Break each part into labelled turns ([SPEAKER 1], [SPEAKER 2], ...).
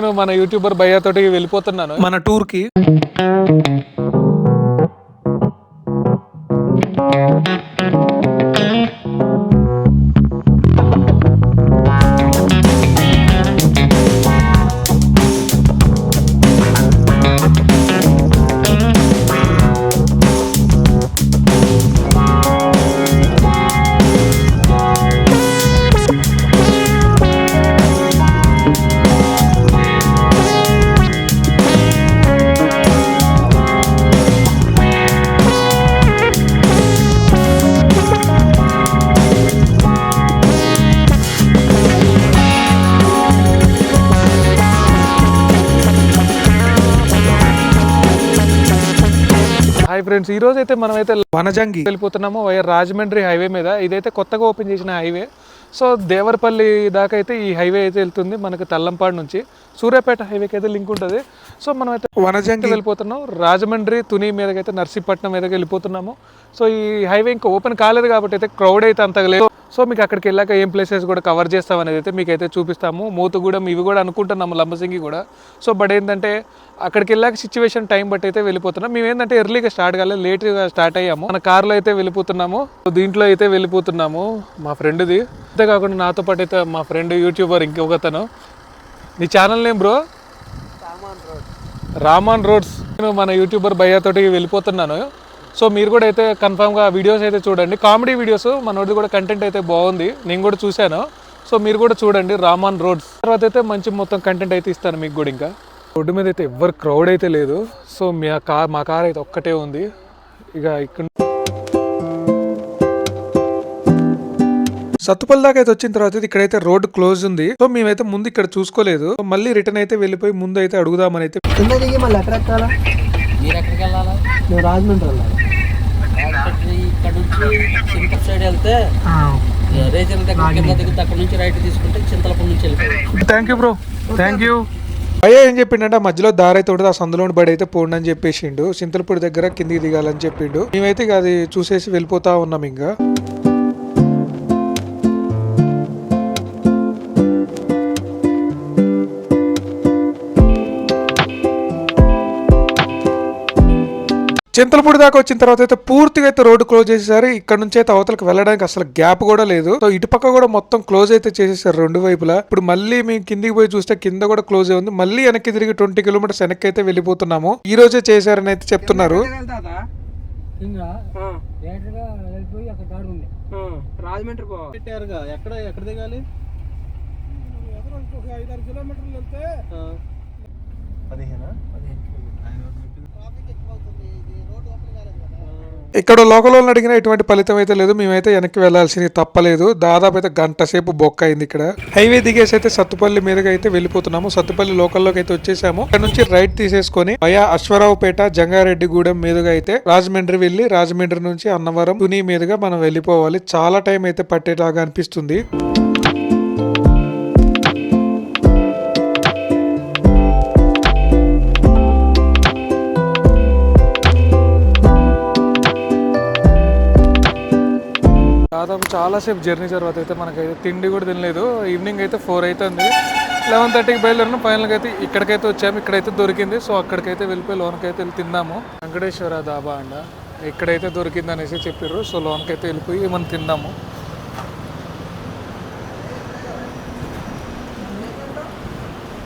[SPEAKER 1] నేను మన యూట్యూబర్ భయ్య తోటి వెళ్ళిపోతున్నాను మన టూర్ కి. హాయ్ ఫ్రెండ్స్, ఈ రోజు అయితే మనమైతే వనజంగి వెళ్ళిపోతున్నాము వైఆర్ రాజమండ్రి హైవే మీద. ఇదైతే కొత్తగా ఓపెన్ చేసిన హైవే. సో దేవరపల్లి దాకా అయితే ఈ హైవే అయితే వెళ్తుంది. మనకి తల్లంపాడు నుంచి సూర్యాపేట హైవేకి అయితే లింక్ ఉంటుంది. సో మనం అయితే వనజంగి వెళ్ళిపోతున్నాం. రాజమండ్రి తుని మీదకి అయితే నర్సీపట్నం మీదకి వెళ్ళిపోతున్నాము. సో ఈ హైవే ఇంకా ఓపెన్ కాలేదు కాబట్టి అయితే క్రౌడ్ అయితే అంతగా లేదు. సో మీకు అక్కడికి వెళ్ళాక ఏం ప్లేసెస్ కూడా కవర్ చేస్తాం అనేది అయితే మీకైతే చూపిస్తాము. మూతుగూడెం ఇవి కూడా అనుకుంటున్నాము, లంబసింగి కూడా. సో బట్ ఏంటంటే అక్కడికి వెళ్ళాక సిచ్యువేషన్ టైం బట్టి అయితే వెళ్ళిపోతున్నాం. మేము ఏంటంటే ఎర్లీగా స్టార్ట్ కాలేదు, లేట్గా స్టార్ట్ అయ్యాము. మన కార్లో అయితే వెళ్ళిపోతున్నాము, దీంట్లో అయితే వెళ్ళిపోతున్నాము మా ఫ్రెండ్ది. అంతేకాకుండా నాతో పాటు అయితే మా ఫ్రెండ్ యూట్యూబర్ ఇంకొకతను. నీ channel name bro? Rahman roads. నేను మన యూట్యూబర్ భయ్య తోటి వెళ్ళిపోతున్నాను. సో మీరు కూడా అయితే కన్ఫామ్గా వీడియోస్ అయితే చూడండి, కామెడీ వీడియోస్. మనోడిది కూడా కంటెంట్ అయితే బాగుంది, నేను కూడా చూశాను. సో మీరు కూడా చూడండి రామాన్ రోడ్స్. తర్వాత అయితే మంచి మొత్తం కంటెంట్ అయితే ఇస్తాను మీకు కూడా. ఇంకా రోడ్డు మీద అయితే ఎవ్వరు క్రౌడ్ అయితే లేదు. సో మా కార్ అయితే ఒక్కటే ఉంది. ఇక ఇక్కడ సత్తుపల్లి దాకా అయితే వచ్చిన తర్వాత ఇక్కడైతే రోడ్డు క్లోజ్ ఉంది. సో మేమైతే ముందు ఇక్కడ చూసుకోలేదు, మళ్ళీ రిటర్న్ అయితే వెళ్ళిపోయి ముందు అయితే అడుగుదామని అయితే.
[SPEAKER 2] రాజమండ్రి ఇక్కడ నుంచి సైడ్ వెళ్తే రేజర్ దగ్గర కింద దిగుతుంది. అక్కడ నుంచి రైట్ తీసుకుంటే చింతలపూడి నుంచి వెళ్ళిపోయి.
[SPEAKER 1] Thank you bro, thank you. అయ్యా ఏం చెప్పిండంటే మధ్యలో దారి అయితే ఉంటుంది, ఆ సందులోని బడి అయితే పోండి అని చెప్పేసిండు. చింతలపూడి దగ్గర కిందికి దిగాలని చెప్పిండు. మేమైతే అది చూసేసి వెళ్ళిపోతా ఉన్నాం. ఇంకా చింతలపూడి దాకా వచ్చిన తర్వాత అయితే పూర్తిగా అయితే రోడ్డు క్లోజ్ చేసేసారు. ఇక్కడ నుంచి అయితే అవతలకు వెళ్ళడానికి అసలు గ్యాప్ కూడా లేదు. సో ఇటు పక్క కూడా మొత్తం క్లోజ్ అయితే చేసేసారు రెండు వైపులా. ఇప్పుడు మళ్ళీ మేము కిందికి పోయి చూస్తే కింద కూడా క్లోజ్ ఉంది. మళ్ళీ వెనక్కి తిరిగి 20 కిలోమీటర్స్ వెనక్కి అయితే వెళ్ళిపోతున్నాము. ఈ రోజే చేశారని అయితే చెప్తున్నారు.
[SPEAKER 2] ఎక్కడ దిగాలి?
[SPEAKER 1] 5-6 కిలోమీటర్లు వెళ్తే 15 ఇక్కడ లోకల్ వాళ్ళని అడిగినా ఎటువంటి ఫలితం అయితే లేదు. మేమైతే వెనక్కి వెళ్లాల్సింది తప్పలేదు. దాదాపు అయితే గంట సేపు బొక్క అయింది. ఇక్కడ హైవే దిగేసి అయితే సత్తుపల్లి మీదకి అయితే వెళ్ళిపోతున్నాము. సత్తుపల్లి లోకల్లోకి అయితే వచ్చేసాము. ఇక్కడ నుంచి రైట్ తీసేసుకొని వయా అశ్వరావుపేట జంగారెడ్డిగూడెం మీదుగా అయితే రాజమండ్రి వెళ్ళి రాజమండ్రి నుంచి అన్నవరం తుని మీదుగా మనం వెళ్ళిపోవాలి. చాలా టైం అయితే పట్టేలాగా అనిపిస్తుంది. దాదాపు చాలాసేపు జర్నీ తర్వాత అయితే మనకైతే తిండి కూడా తినలేదు. ఈవినింగ్ అయితే 4 అవుతుంది. 11:30కి బయలుదేరిన. ఫైనల్గా అయితే ఇక్కడికైతే వచ్చాము. ఇక్కడైతే దొరికింది. సో అక్కడికైతే వెళ్ళిపోయి లోనకైతే వెళ్ళి తిందాము. వెంకటేశ్వర ధాబా అండ ఇక్కడైతే దొరికింది అనేసి చెప్పారు. సో లోనకైతే వెళ్ళిపోయి మనం తిందాము.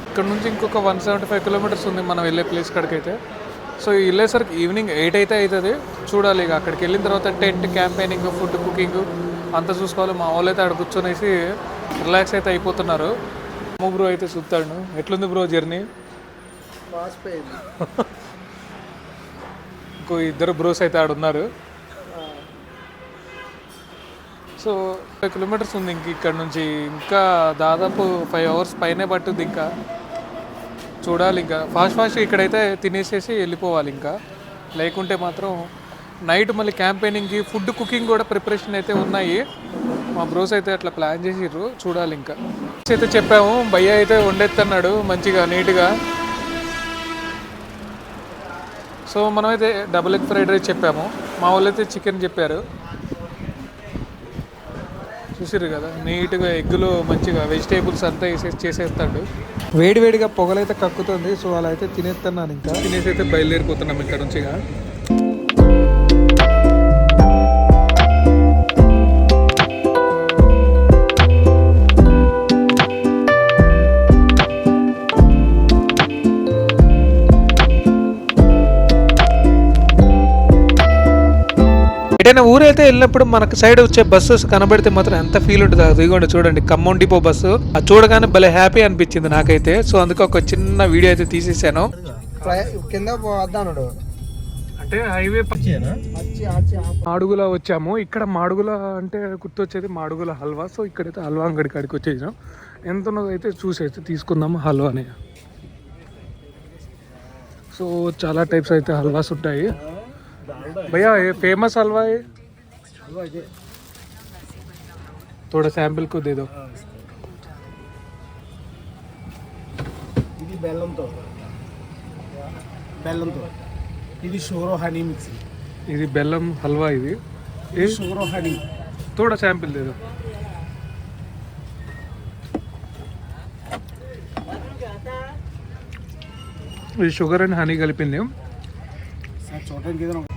[SPEAKER 1] ఇక్కడ నుంచి ఇంకొక 175 కిలోమీటర్స్ ఉంది మనం వెళ్ళే ప్లేస్ కాడికైతే. సో వెళ్ళేసరికి ఈవినింగ్ 8 అయితే అవుతుంది. చూడాలి ఇక అక్కడికి వెళ్ళిన తర్వాత టెంట్, క్యాంపెయినింగ్, ఫుడ్, కుకింగ్ అంతా చూసుకోవాలి. మా వాళ్ళు అయితే అక్కడ కూర్చొనేసి రిలాక్స్ అయితే అయిపోతున్నారు. బ్రో అయితే చూస్తాడు. ఎట్లుంది బ్రో జర్నీ? ఇంకో 2 బ్రోస్ అయితే ఆడ ఉన్నారు. సో 5 కిలోమీటర్స్ ఉంది ఇంక ఇక్కడ నుంచి. ఇంకా దాదాపు 5 అవర్స్ పైనే పట్టుద్ది. ఇంకా చూడాలి. ఇంకా ఫాస్ట్ ఇక్కడైతే తినేసేసి వెళ్ళిపోవాలి. ఇంకా లేకుంటే మాత్రం నైట్ మళ్ళీ క్యాంపెయినింగ్కి, ఫుడ్, కుకింగ్ కూడా ప్రిపరేషన్ అయితే ఉన్నాయి. మా బ్రోస్ అయితే అట్లా ప్లాన్ చేసిర్రు. చూడాలి. ఇంకా అయితే చెప్పాము, భయ్య అయితే వండెత్తన్నాడు మంచిగా నీట్గా. సో మనమైతే డబుల్ ఎగ్ ఫ్రైడ్ రైస్ చెప్పాము, మా వాళ్ళు అయితే చికెన్ చెప్పారు. చూసిర్రు కదా నీట్గా ఎగ్గులో మంచిగా వెజిటేబుల్స్ అంతా వేసేసి చేసేస్తాడు. వేడివేడిగా పొగలైతే కక్కుతుంది. సో అలా అయితే తినేస్తున్నాను. ఇంకా తినేసి అయితే బయలుదేరిపోతున్నాం ఇక్కడ నుంచి. ఎటైనా ఊరైతే వెళ్ళినప్పుడు మనకు సైడ్ వచ్చే బస్సెస్ కనబడితే మాత్రం ఎంత ఫీల్ ఉంటుంది. ఇదిగోండి చూడండి, ఖమ్మం డిపో బస్సు. అది చూడగానే భలే హ్యాపీ అనిపించింది నాకైతే. సో అందుకే ఒక చిన్న వీడియో అయితే తీసేసాను.
[SPEAKER 2] కింద వద్దాను
[SPEAKER 1] అంటే హైవే మాడుగుల వచ్చాము. ఇక్కడ మాడుగుల అంటే గుర్తొచ్చేది మాడుగుల హల్వా. సో ఇక్కడైతే హల్వా అంగడి కాడికి వచ్చేసాం. ఎంత ఉన్నదో అయితే చూసి అయితే తీసుకుందాము హల్వాని. సో చాలా టైప్స్ అయితే హల్వాస్ ఉంటాయి. भैया ये फेमस हलवा है, थोड़ा सैंपल को दे दो.
[SPEAKER 3] ఇది బెల్లంతో ఇది షుగర్ హనీ మిక్స్.
[SPEAKER 1] ఇది బెల్లం హల్వా. ఇది
[SPEAKER 3] షుగర్ హనీ.
[SPEAKER 1] थोड़ा सैंपल दे दो. ఇది షుగర్ అండ్ హనీ కలిపింది.
[SPEAKER 3] చూడడానికి ఏదైనా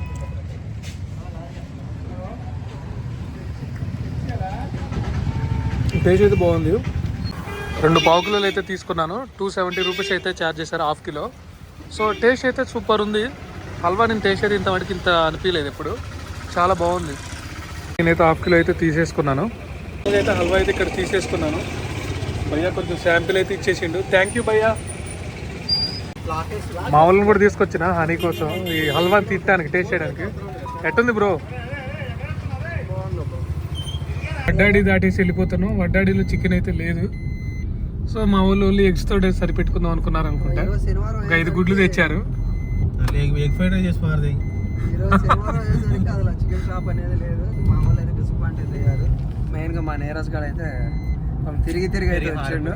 [SPEAKER 1] టేస్ట్ అయితే బాగుంది. 2 పావు కిలోలు అయితే తీసుకున్నాను. 270 రూపీస్ అయితే ఛార్జ్ చేశారు హాఫ్ కిలో. సో టేస్ట్ అయితే సూపర్ ఉంది. హల్వా నేను టేస్ట్ అయితే ఇంతవరకు ఇంత అనిపించలేదు ఎప్పుడు. చాలా బాగుంది. నేనైతే హాఫ్ కిలో అయితే తీసేసుకున్నాను. నేనైతే హల్వా అయితే ఇక్కడ తీసేసుకున్నాను. భయ్యా కొంచెం శాంపిల్ అయితే ఇచ్చేసిండు. థ్యాంక్ యూ భయ్యా. మా వాళ్ళని కూడా తీసుకొచ్చిన హనీ కోసం ఈ హల్వాని తినడానికి టేస్ట్ చేయడానికి. ఎట్టుంది బ్రో? వడ్డాడి దాటేసి వెళ్ళిపోతాను. వడ్డాడిలో చికెన్ అయితే లేదు. సో మా వాళ్ళు ఓన్లీ ఎగ్స్ తోటే సరిపెట్టుకుందాం అనుకున్నారు అనుకుంటా. ఒక 5 గుడ్లు తెచ్చారు.
[SPEAKER 3] ఎగ్ ఫ్రైడ్ రైస్ చేసి
[SPEAKER 2] చికెన్ షాప్ అనేది లేదు. మా వాళ్ళు అయితే డిసప్పాయింట్ అయ్యారు. మెయిన్గా మా నీరజ్ గారు అయితే తిరిగి అయితే వచ్చాడు.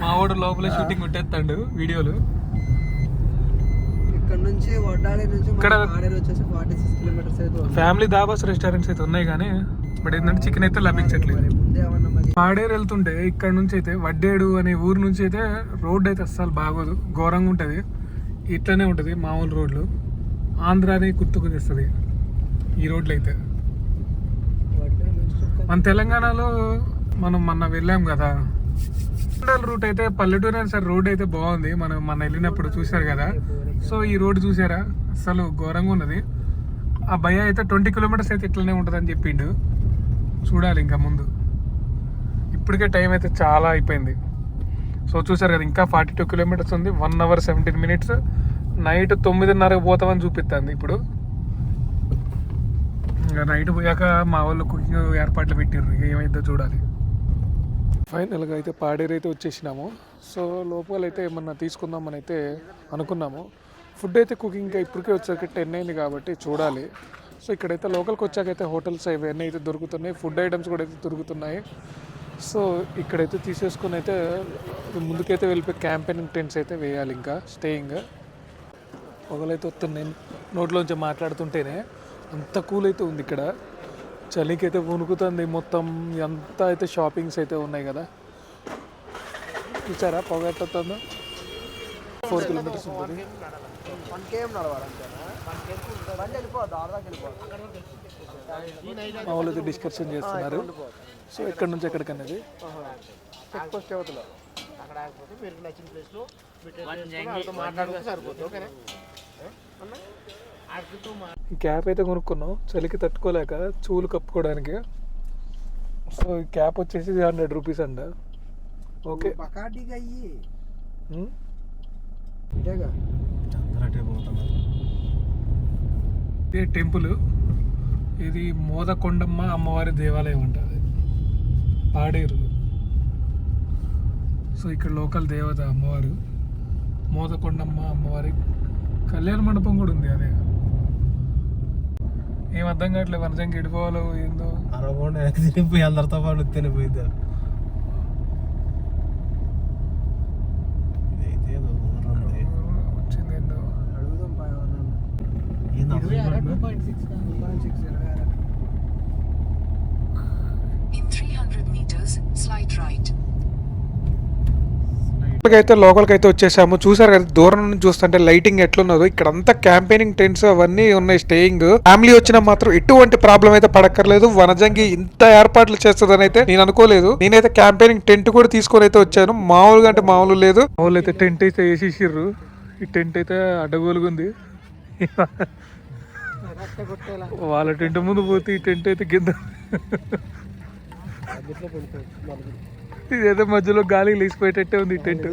[SPEAKER 1] మా వాడు లోపల షూటింగ్ కొట్టేస్తాడు వీడియోలు.
[SPEAKER 2] ఇక్కడ నుంచి వడ్డాడి నుంచి
[SPEAKER 1] ఇక్కడ
[SPEAKER 2] వచ్చేసి 46 కిలోమీటర్స్ అయితే
[SPEAKER 1] ఫ్యామిలీ దాబాస్ రెస్టారెంట్స్ అయితే ఉన్నాయి కానీ బట్ ఏంటంటే చికెన్ అయితే లభించట్లేదు. పాడేరు వెళ్తుంటే ఇక్కడ నుంచి అయితే వడ్డేడు అనే ఊరు నుంచి అయితే రోడ్ అయితే అస్సలు బాగోదు, ఘోరంగా ఉంటుంది. ఇట్లనే ఉంటుంది మామూలు రోడ్లు. ఆంధ్రాని గుర్తుకు తెస్తుంది ఈ రోడ్లు అయితే. మన తెలంగాణలో మనం మొన్న వెళ్ళాం కదా రూట్ అయితే, పల్లెటూరు అయినా సరే రోడ్ అయితే బాగుంది. మనం మొన్న వెళ్ళినప్పుడు చూసారు కదా. సో ఈ రోడ్ చూసారా, అసలు ఘోరంగా ఉన్నది. ఆ భయ అయితే 20 కిలోమీటర్స్ అయితే ఇట్లనే ఉంటుంది అని చెప్పిండు. చూడాలి ఇంకా ముందు. ఇప్పటికే టైం అయితే చాలా అయిపోయింది. సో చూసారు కదా, ఇంకా 42 కిలోమీటర్స్ ఉంది. 1 hour 17 minutes. నైట్ 9:30 పోతామని చూపిస్తుంది ఇప్పుడు. ఇంకా నైట్ పోయాక మా వాళ్ళు కుకింగ్ ఏర్పాట్లు పెట్టారు. ఇక ఏమైందో చూడాలి. ఫైనల్గా అయితే పాడేరు అయితే వచ్చేసినాము. సో లోపలైతే ఏమన్నా తీసుకుందామని అయితే అనుకున్నాము. ఫుడ్ అయితే కుకింగ్ ఇప్పటికే వచ్చాక 10 అయింది కాబట్టి చూడాలి. సో ఇక్కడైతే లోకల్కి వచ్చాకైతే హోటల్స్ ఇవన్నీ అయితే దొరుకుతున్నాయి. ఫుడ్ ఐటమ్స్ కూడా అయితే దొరుకుతున్నాయి. సో ఇక్కడైతే తీసేసుకుని అయితే ముందుకైతే వెళ్ళిపోయి క్యాంపెయినింగ్ టెంట్స్ అయితే వేయాలి. ఇంకా స్టేయింగ్ పొగలైతే వస్తున్నాయి నోట్లోంచి మాట్లాడుతుంటేనే. అంత కూల్ అయితే ఉంది ఇక్కడ. చలికి అయితే వణుకుతుంది మొత్తం. ఎంత అయితే షాపింగ్స్ అయితే ఉన్నాయి కదా. చూసారా పొగ ఎట్టుందో. 4 kilometers ఉంటుంది. మా వాళ్ళు డిస్కషన్ చేస్తున్నారు. సో ఎక్కడి నుంచి ఎక్కడికనేది. క్యాప్ అయితే కొనుక్కున్నాం చలికి తట్టుకోలేక, చూలు కప్పుకోవడానికి. సో ఈ క్యాప్ వచ్చేసి 100 రూపీస్ అంట. ఓకే ఇదే టెంపుల్. ఇది మోదకొండమ్మ అమ్మవారి దేవాలయం ఉంటుంది పాడేరు. సో ఇక్కడ లోకల్ దేవత అమ్మవారు మోదకొండమ్మ అమ్మవారి కళ్యాణ మండపం కూడా ఉంది. అదే ఏం అర్థం కావట్లేదు. వనజంగి ఎడిపోవాలో ఏందో.
[SPEAKER 3] అందరితో పాటు తినిపోయింది.
[SPEAKER 1] వచ్చింది ఏందో.
[SPEAKER 4] In 300 slight right.
[SPEAKER 1] అయితే లోకల్కి అయితే వచ్చేసాము. చూసారు కదా దూరం నుంచి చూస్తుంటే లైటింగ్ ఎట్లున్నదో. ఇక్కడ అంతా క్యాంపెయినింగ్ టెంట్స్ అవన్నీ ఉన్నాయి స్టేయింగ్. ఫ్యామిలీ వచ్చినా మాత్రం ఎటువంటి ప్రాబ్లం అయితే పడక్కర్లేదు. వనజంగి ఇంత ఏర్పాట్లు చేస్తుందని అయితే నేను అనుకోలేదు. నేనైతే క్యాంపెయినింగ్ టెంట్ కూడా తీసుకొని అయితే వచ్చాను. మామూలుగా అంటే మామూలు లేదు. మామూలు అయితే టెంట్ అయితే వేసేసిర్రు. ఈ టెంట్ అయితే అడ్డగోలుగుంది. వాళ్ళ టెంట్ ముందు పోతే ఈ టెంట్ అయితే కింద ఇదేదో మధ్యలో గాలి లేచిపోయేటట్టే ఉంది ఈ టెంట్.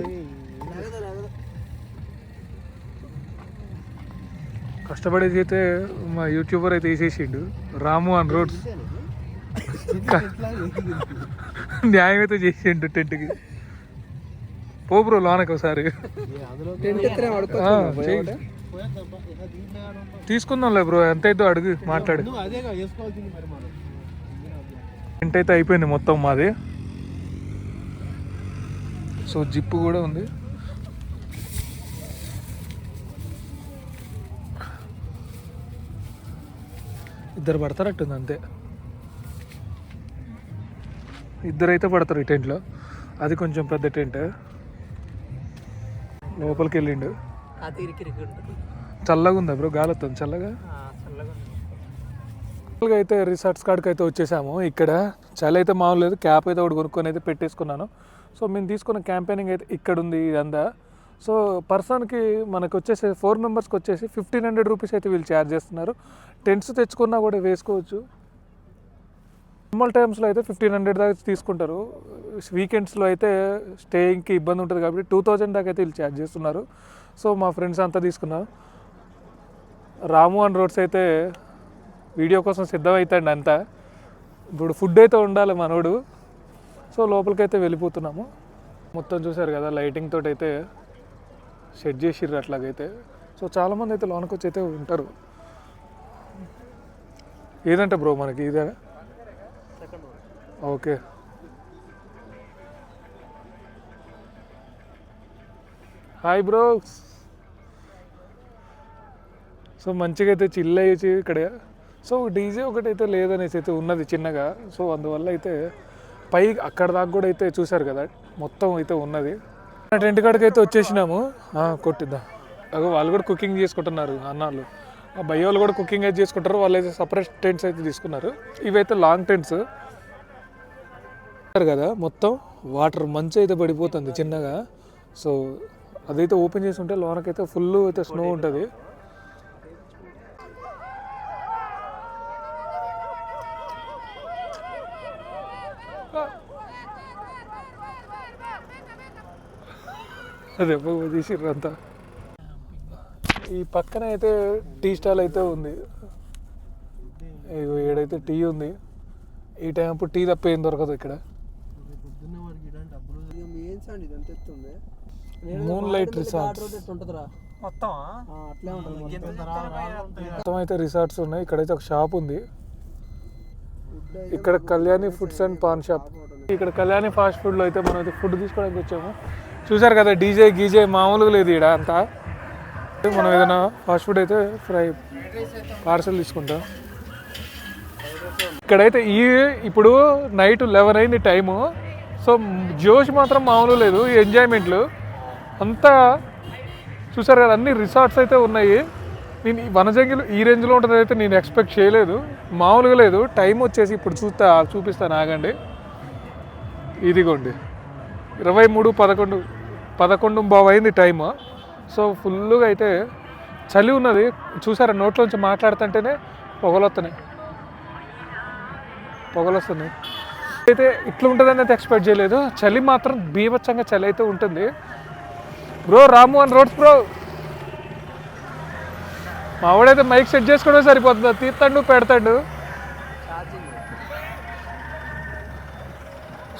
[SPEAKER 1] కష్టపడేది అయితే మా యూట్యూబర్ అయితే వేసేసిండు రాము ఆన్ రోడ్స్. న్యాయం అయితే చేసిండు టెంట్కి. పో బ్రో లోనకి ఒకసారి తీసుకుందాంలే బ్రో, ఎంత అయితే అడుగు మాట్లాడు. టెంట్ అయితే అయిపోయింది మొత్తం మాది. సో జిప్పు కూడా ఉంది. ఇద్దరు పడతారట్టుంది అంతే. ఇద్దరైతే పడతారు ఈ టెంట్లో. అది కొంచెం పెద్ద టెంట్. లోపలికి వెళ్ళిండు. చల్లగా ఉందా బ్రో? గాలి వస్తుంది చల్లగా. అయితే రిసార్ట్స్ కాడికి అయితే వచ్చేసాము. ఇక్కడ చలి అయితే మామూలు లేదు. క్యాప్ అయితే ఒకటి కొనుక్కొని అయితే పెట్టేసుకున్నాను. సో మేము తీసుకున్న క్యాంపెయినింగ్ అయితే ఇక్కడ ఉంది ఇదంతా. సో పర్సన్కి మనకు వచ్చేసి 4 మెంబర్స్కి వచ్చేసి 1500 రూపీస్ అయితే వీళ్ళు ఛార్జ్ చేస్తున్నారు. టెంట్స్ తెచ్చుకున్నా కూడా వేసుకోవచ్చు. నార్మల్ టైమ్స్లో అయితే 1500 దాకా తీసుకుంటారు. వీకెండ్స్లో అయితే స్టేయింగ్కి ఇబ్బంది ఉంటుంది కాబట్టి 2000 దాకా అయితే వీళ్ళు ఛార్జ్ చేస్తున్నారు. సో మా ఫ్రెండ్స్ అంతా తీసుకున్నారు. రాము అండ్ రోడ్స్ అయితే వీడియో కోసం సిద్ధమవుతాండి అంతా. ఇప్పుడు ఫుడ్ అయితే ఉండాలి మనోడు. సో లోపలికైతే వెళ్ళిపోతున్నాము. మొత్తం చూసారు కదా లైటింగ్ తోటి అయితే సెట్ చేసిర్రు అట్లాగైతే. సో చాలామంది అయితే లోనకి వచ్చి అయితే ఉంటారు. ఏదంటే బ్రో మనకి ఇదే ఓకే. Hi bro. సో మంచిగా అయితే చిల్ అయ్యేసి ఇక్కడ. సో డీజే ఒకటైతే లేదనేసి అయితే ఉన్నది చిన్నగా. సో అందువల్ల అయితే పై అక్కడ దాకా కూడా అయితే చూసారు కదా మొత్తం అయితే ఉన్నది. టెంట్ కాడికి అయితే వచ్చేసినాము. కొట్టిద్దాం. అగో వాళ్ళు కూడా కుకింగ్ చేసుకుంటున్నారు అన్నాళ్ళు. ఆ భయ్య వాళ్ళు కూడా కుకింగ్ అయితే చేసుకుంటారు. వాళ్ళు అయితే సపరేట్ టెంట్స్ అయితే తీసుకున్నారు. ఇవైతే లాంగ్ టెంట్స్ కదా. మొత్తం వాటర్ మంచి అయితే పడిపోతుంది చిన్నగా. సో అదైతే ఓపెన్ చేసి ఉంటే లోనకైతే ఫుల్ అయితే స్నో ఉంటుంది. అదే తీసిర్రు అంతా. ఈ పక్కన అయితే టీ స్టాల్ అయితే ఉంది. ఏడైతే టీ ఉంది. ఈ టైం అప్పుడు టీ తప్ప ఏం దొరకదు ఇక్కడ. మూన్ లైట్ రిసార్ట్స్ మొత్తం అయితే రిసార్ట్స్ ఉన్నాయి. ఇక్కడైతే ఒక షాప్ ఉంది. ఇక్కడ Kalyani foods and pan shop. ఇక్కడ కళ్యాణి ఫాస్ట్ ఫుడ్లో అయితే మనం అయితే ఫుడ్ తీసుకోవడానికి వచ్చాము. చూసారు కదా డీజే గీజే మామూలుగా లేదు ఇక్కడ అంతా. మనం ఏదైనా ఫాస్ట్ ఫుడ్ అయితే ఫ్రై పార్సల్ తీసుకుంటాం. ఇక్కడైతే ఇప్పుడు నైట్ 11 అయింది టైము. సో జోష్ మాత్రం మామూలు లేదు. ఈ ఎంజాయ్మెంట్లు అంతా చూసారు కదా. అన్ని రిసార్ట్స్ అయితే ఉన్నాయి. నేను వనజంగిలో ఈ రేంజ్లో ఉంటుంది అయితే నేను ఎక్స్పెక్ట్ చేయలేదు. మామూలుగా లేదు. టైం వచ్చేసి ఇప్పుడు చూపిస్తాను ఆగండి. ఇదిగోండి 23:11 అయింది టైము. సో ఫుల్గా అయితే చలి ఉన్నది. చూసారా నోట్లోంచి మాట్లాడుతుంటేనే పొగలు వస్తున్నాయి. అయితే ఇట్లా ఉంటుందని అయితే ఎక్స్పెక్ట్ చేయలేదు. చలి మాత్రం బీభత్సంగా చలి అయితే ఉంటుంది. Bro Ramu and roads bro. మా వాడైతే మైక్ సెట్ చేసుకోవడం సరిపోతుంది. తీస్తాడు పెడతాడు.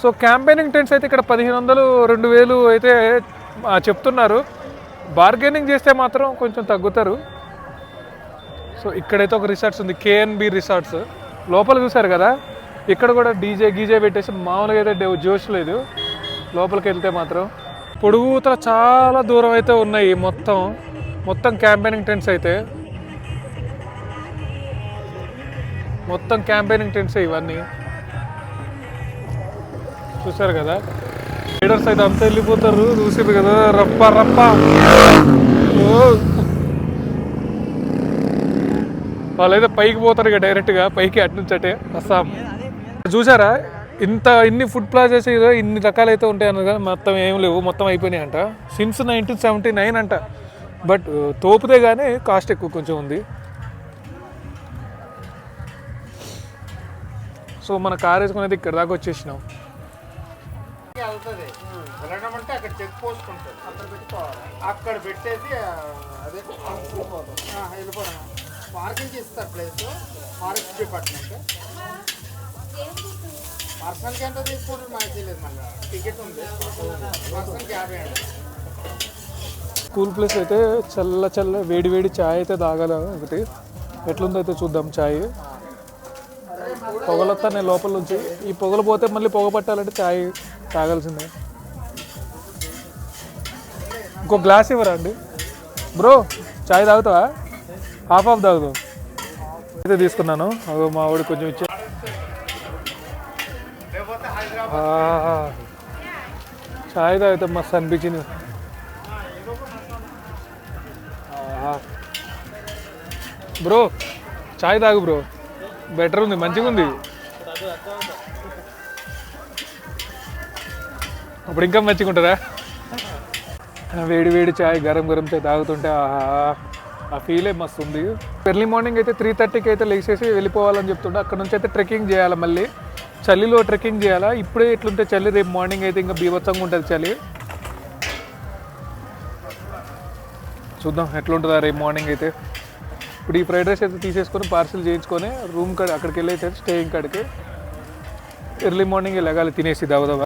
[SPEAKER 1] సో క్యాంపెయినింగ్ టెంట్స్ అయితే ఇక్కడ 1500 2000 అయితే చెప్తున్నారు. బార్గెనింగ్ చేస్తే మాత్రం కొంచెం తగ్గుతారు. సో ఇక్కడైతే ఒక రిసార్ట్స్ ఉంది, కేఎన్బి రిసార్ట్స్. లోపల చూసారు కదా ఇక్కడ కూడా డీజే గీజే పెట్టేసి మామూలుగా అయితే జోష్ లేదు. లోపలికి వెళ్తే మాత్రం పొడుగుతల చాలా దూరం అయితే ఉన్నాయి. మొత్తం క్యాంపెయినింగ్ టెంట్స్ అయితే మొత్తం క్యాంపెయినింగ్ టెంట్స్ ఇవన్నీ. చూసారు కదా రైడర్స్ అయితే అంతా వెళ్ళిపోతారు, చూసారు కదా రప్ప రప్ప. వాళ్ళైతే పైకి పోతారు ఇక డైరెక్ట్గా పైకి అటు నుంచి అటే అస్సాం. చూసారా ఇన్ని ఫుడ్ ప్లాజాస్ ఇన్ని రకాలైతే ఉంటాయి అన్నది మొత్తం ఏం లేవు, మొత్తం అయిపోయినాయి అంట సిన్స్ 1979 అంట. బట్ తోపుతే కానీ కాస్ట్ ఎక్కువ కొంచెం ఉంది. సో మన కార్ వేసుకునేది ఇక్కడ దాకా వచ్చేసినాం.
[SPEAKER 3] వెళ్ళడం అంటే అక్కడ చెక్ పోస్ట్ ఉంటుంది, అక్కడ పెట్టుకోవాలి. అక్కడ పెట్టేసి అదే వెళ్ళిపోవడం. పార్కింగ్ ఇస్తారు ప్లేస్, ఫారెస్ట్ డిపార్ట్మెంట్. పర్సనల్కి ఎంత తీసుకుంటారు మాకు తెలియదు, మళ్ళీ టికెట్ ఉంది పర్సన్కి 50 అండి.
[SPEAKER 1] కూల్ ప్లేస్ అయితే చల్ల వేడి వేడి ఛాయ్ అయితే తాగాల ఒకటి. ఎట్లుందో అయితే చూద్దాం ఛాయ్. పొగలొస్తా నేను లోపల నుంచి, ఈ పొగలు పోతే మళ్ళీ పొగ పట్టాలంటే ఛాయ్ తాగాల్సిందే. ఇంకో గ్లాస్ ఇవ్వరా అండి బ్రో? ఛాయ్ తాగుతావా? హాఫ్ తాగుతావు అయితే తీసుకున్నాను. అదో మా వాడు కొంచెం ఇచ్చే. ఛాయ్ తాగితే మస్తు అనిపించింది. బ్రో ఛాయ్ తాగు బ్రో, బెటర్ ఉంది, మంచిగా ఉంది. అప్పుడు ఇంకా మంచిగా ఉంటుందా? వేడి వేడి ఛాయ్ గరం ఛాయ్ తాగుతుంటే ఆ ఫీలే మస్తు ఉంది. ఎర్లీ మార్నింగ్ అయితే 3:30కి అయితే లేచేసి వెళ్ళిపోవాలని చెప్తుంటే అక్కడ నుంచి అయితే ట్రెక్కింగ్ చేయాలి. మళ్ళీ చలిలో ట్రెక్కింగ్ చేయాలా. ఇప్పుడే ఎట్లుంటే చలి, రేపు మార్నింగ్ అయితే ఇంకా బీభత్సంగా ఉంటుంది చలి. చూద్దాం ఎట్లుంటుందా రేపు మార్నింగ్ అయితే. ఇప్పుడు ఈ ఫ్రైడ్ రైస్ అయితే తీసేసుకొని పార్సిల్ చేయించుకొని రూమ్ కాడ అక్కడికి వెళ్ళి అయితే స్టేయింగ్ కాడికి ఎర్లీ మార్నింగ్ లెగాలి తినేసి దవదవ.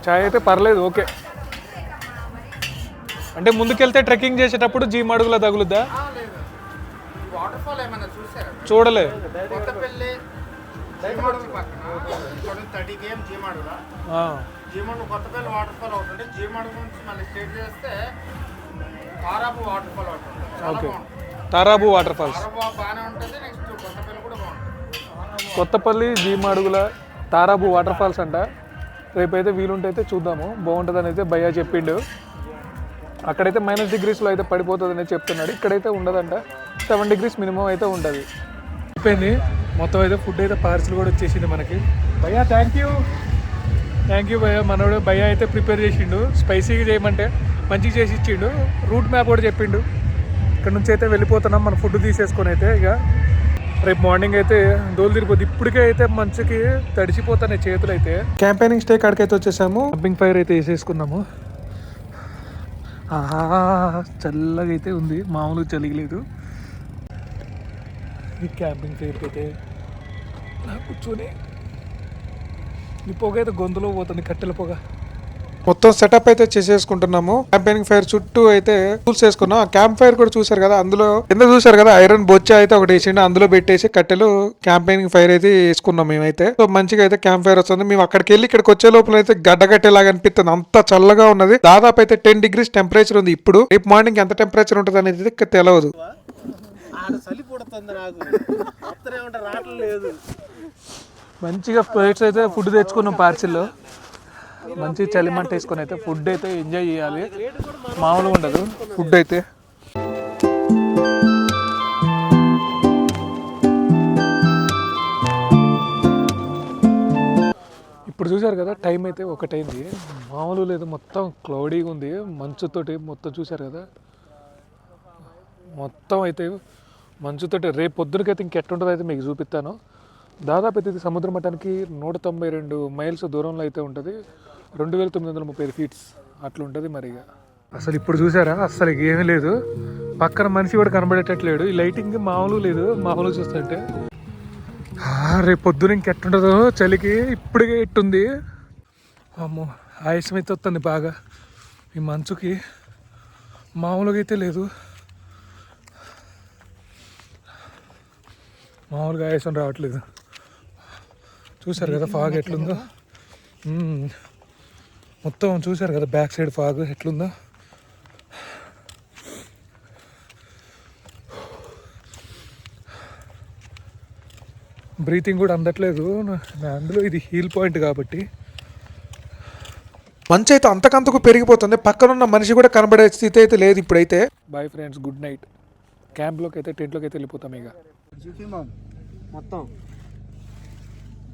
[SPEAKER 1] ఛాయ్ అయితే పర్లేదు, ఓకే. అంటే ముందుకెళ్తే ట్రెక్కింగ్ చేసేటప్పుడు జీమాడుగులా తగులుద్దా?
[SPEAKER 3] వాటర్ఫాల్ ఏమైనా చూసారా?
[SPEAKER 1] చూడలే.
[SPEAKER 3] కొత్తపల్లి జీమాడుగు పక్కన 30 km జీమాడుగులా. జీమాడుగు కొత్తపల్లి వాటర్ఫాల్ ఒకటి ఉంటే జీమాడుగు నుంచి మళ్ళీ స్టేట్ చేస్తే తారాబు వాటర్ఫాల్ ఒకటి ఉంటుంది.
[SPEAKER 1] ఓకే, తారాబు వాటర్ ఫాల్స్
[SPEAKER 3] బాగానే ఉంటుంది. నెక్స్ట్ కొత్తపల్లి కూడా బాగుంటుంది.
[SPEAKER 1] కొత్తపల్లి జీమాడుగుల తారాబు వాటర్ ఫాల్స్ అంట. రేపైతే వీలుంటే అయితే చూద్దాము, బాగుంటుందని అయితే భయ్యా చెప్పిండు. అక్కడైతే -డిగ్రీస్లో అయితే పడిపోతుంది అని చెప్తున్నాడు. ఇక్కడైతే ఉండదంట, 7 degrees మినిమం అయితే ఉంటుంది. అయిపోయింది మొత్తం అయితే. ఫుడ్ అయితే పార్సిల్ కూడా వచ్చేసింది మనకి. భయ్యా థ్యాంక్ యూ భయ్యా. మనోడు భయ్యా అయితే ప్రిపేర్ చేసిండు, స్పైసీగా చేయమంటే మంచిగా చేసి ఇచ్చిండు. రూట్ మ్యాప్ కూడా చెప్పిండు. ఇక్కడ నుంచి అయితే వెళ్ళిపోతున్నాం మన ఫుడ్ తీసేసుకొని అయితే. ఇక రేపు మార్నింగ్ అయితే దోలు తిరిగిపోద్ది. ఇప్పటికే అయితే మంచుకి తడిచిపోతున్నాయి చేతులు అయితే. క్యాంపెయినింగ్ స్టే కాడికి అయితే వచ్చేసాము. క్యాంపింగ్ ఫైర్ అయితే వేసేసుకున్నాము. చల్లగా అయితే ఉంది, మామూలుగా చలిగలేదు. ఈ క్యాంపింగ్ ఫైర్కి అయితే కూర్చొని ఈ పొగ అయితే గొంతులో పోతుంది, కట్టెల పొగ. మొత్తం సెటప్ అయితే చేసేసుకుంటున్నాము. క్యాంపెయినింగ్ ఫైర్ చుట్టూ అయితే టూల్స్ వేసుకున్నాం. ఆ క్యాంప్ ఫైర్ కూడా చూసారు కదా, అందులో కింద చూసారు కదా ఐరన్ బొచ్చ అయితే ఒకటి వేసిండు, అందులో పెట్టేసి కట్టెలు క్యాంపెయినింగ్ ఫైర్ అయితే వేసుకున్నాం మేమైతే. సో మంచిగా అయితే క్యాంప్ ఫైర్ వస్తుంది. మేము అక్కడికి వెళ్ళి ఇక్కడికి వచ్చే లోపల అయితే గడ్డగట్టేలాగా అనిపిస్తుంది, అంత చల్లగా ఉన్నది. దాదాపు అయితే 10 degrees టెంపరేచర్ ఉంది. ఇప్పుడు రేపు మార్నింగ్ ఎంత టెంపరేచర్ ఉంటుంది అనేది తెలియదు. మంచిగా ప్లేట్స్ అయితే ఫుడ్ తెచ్చుకున్నాం పార్సిల్లో. మంచి చలిమంట వేసుకొని అయితే ఫుడ్ అయితే ఎంజాయ్ చేయాలి, మామూలుగా ఉండదు ఫుడ్ అయితే. ఇప్పుడు చూసారు కదా టైం అయితే 1 అయింది. మామూలు లేదు, మొత్తం క్లౌడీగా ఉంది మంచుతోటి. మొత్తం చూసారు కదా మొత్తం అయితే మంచుతోటి. రేపు పొద్దునకైతే ఇంకెట్టుంటుందో అయితే మీకు చూపిస్తాను. దాదాపు అయితే ఇది సముద్ర మట్టానికి 192 మైల్స్ దూరంలో అయితే ఉంటుంది. 2935 feet అట్లా ఉంటుంది. మరిగా అసలు ఇప్పుడు చూసారా అసలు ఏమీ లేదు, పక్కన మనిషి కూడా కనబడేటట్లేడు. ఈ లైటింగ్ మామూలు లేదు, మామూలుగా చూస్తుంటే. రేపు పొద్దున ఇంకెట్టుంటుందో చలికి. ఇప్పటికే ఇట్టుంది, అమ్మో ఆయాసం అయితే వస్తుంది బాగా ఈ మంచుకి, మామూలుగా అయితే లేదు. మామూలుగా ఆయాసం రావట్లేదు. చూసారు కదా ఫాగ్ ఎట్లుందో, మొత్తం చూసారు కదా బ్యాక్ సైడ్ ఫాగ్ ఎట్లుందో. బ్రీతింగ్ కూడా అందట్లేదు. అందులో ఇది హీల్ పాయింట్ కాబట్టి మంచు అయితే అంతకంతకు పెరిగిపోతుంది, పక్కనున్న మనిషి కూడా కనబడే స్థితి అయితే లేదు ఇప్పుడైతే. Bye friends, good night. క్యాంప్లోకి అయితే టెంట్లోకి అయితే వెళ్ళిపోతాం ఇక.
[SPEAKER 2] మొత్తం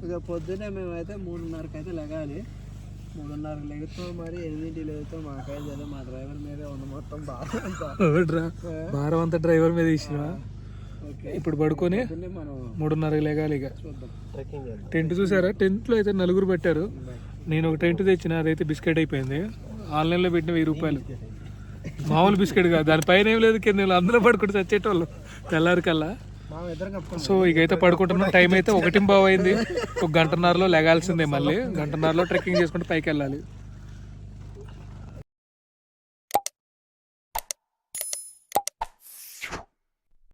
[SPEAKER 2] ఇక పొద్దున్నే మేమైతే 3:30కి అయితే లెగాలి. 3:30కి లెగుతాం, మరి 8ంటికి లెగుతాం. మాకైతే మా డ్రైవర్ మీదే ఉంది మొత్తం
[SPEAKER 1] భారం అంతా డ్రైవర్ మీద ఇచ్చిన. ఇప్పుడు పడుకొని
[SPEAKER 2] మనం
[SPEAKER 1] 3:30కి లెగాలి ఇక.
[SPEAKER 2] ట్రెక్కింగ్ చేద్దాం.
[SPEAKER 1] టెంట్ చూసారా, టెంట్లో అయితే 4 పెట్టారు. నేను ఒక టెంట్ తెచ్చిన, అదైతే బిస్కెట్ అయిపోయింది. ఆన్లైన్లో పెట్టిన 1000 రూపాయలు. మామూలు బిస్కెట్ కాదు, దానిపైన ఏం లేదు, కింద అందులో పడుకుంటే చచ్చేటోళ్ళు తెల్లారి కల్లా. సో ఇక అయితే పడుకుంటున్నాం. టైం అయితే 1:15 అయింది. 1 గంటన్నరలో లెగాల్సిందే. మళ్ళీ 1 గంటన్నరలో ట్రెక్కింగ్ చేసుకుంటే పైకి వెళ్ళాలి.